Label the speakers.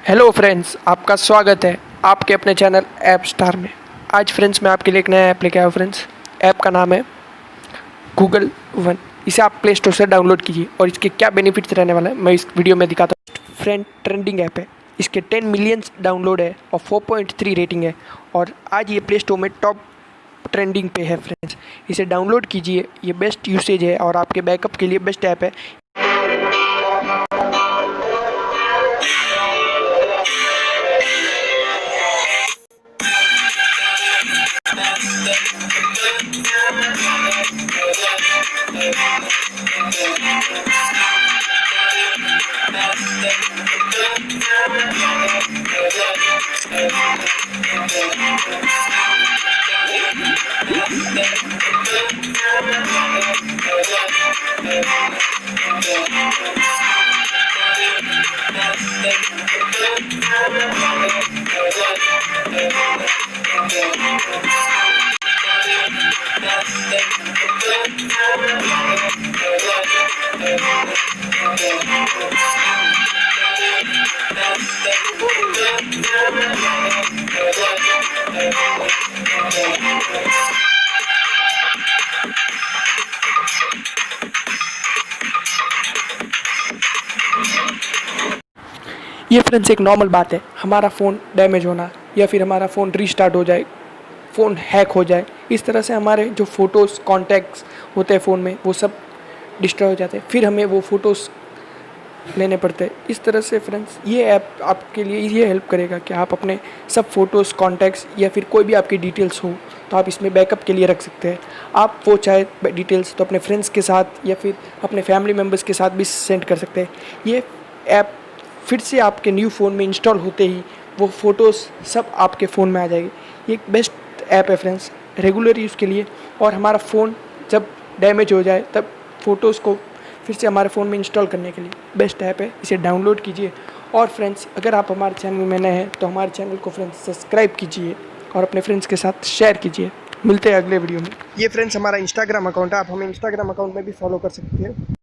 Speaker 1: Hello friends, आपका स्वागत है आपके अपने चैनल ऐप स्टार में। आज फ्रेंड्स मैं आपके लिए एक नया ऐप लेके आया हूँ। फ्रेंड्स ऐप का नाम है गूगल वन। इसे आप प्ले स्टोर से डाउनलोड कीजिए और इसके क्या बेनिफिट्स रहने वाला है मैं इस वीडियो में दिखाता हूँ। फ्रेंड ट्रेंडिंग ऐप है, इसके 10 मिलियंस डाउनलोड है और 4.3 रेटिंग है और आज ये प्ले स्टोर में टॉप ट्रेंडिंग पे है। फ्रेंड्स इसे डाउनलोड कीजिए, ये बेस्ट यूसेज है और आपके बैकअप के लिए बेस्ट ऐप है। ये फ्रेंड्स एक नॉर्मल बात है, हमारा फ़ोन डैमेज होना या फिर हमारा फ़ोन रीस्टार्ट हो जाए, फ़ोन हैक हो जाए, इस तरह से हमारे जो फ़ोटोज़ कॉन्टैक्ट्स होते हैं फ़ोन में वो सब डिस्ट्रॉय हो जाते हैं, फिर हमें वो फ़ोटोज़ लेने पड़ते हैं। इस तरह से फ्रेंड्स ये ऐप आपके लिए ये हेल्प करेगा कि आप अपने सब फ़ोटोज़ कॉन्टैक्ट्स या फिर कोई भी आपकी डिटेल्स हो तो आप इसमें बैकअप के लिए रख सकते हैं। आप वो चाहे डिटेल्स तो अपने फ्रेंड्स के साथ या फिर अपने फैमिली मेम्बर्स के साथ भी सेंड कर सकते हैं। ये ऐप फिर से आपके न्यू फ़ोन में इंस्टॉल होते ही वो फ़ोटोज़ सब आपके फ़ोन में आ जाएगी। ये एक बेस्ट ऐप है फ्रेंड्स रेगुलर यूज़ के लिए। और हमारा फ़ोन जब डैमेज हो जाए तब फ़ोटोज़ को फिर से हमारे फ़ोन में इंस्टॉल करने के लिए बेस्ट ऐप है, इसे डाउनलोड कीजिए। और फ्रेंड्स अगर आप हमारे चैनल में नए हैं तो हमारे चैनल को फ्रेंड्स सब्सक्राइब कीजिए और अपने फ्रेंड्स के साथ शेयर कीजिए। मिलते हैं अगले वीडियो में। ये फ्रेंड्स हमारा इंस्टाग्राम अकाउंट है, आप हमें इंस्टाग्राम अकाउंट में भी फॉलो कर सकते हैं।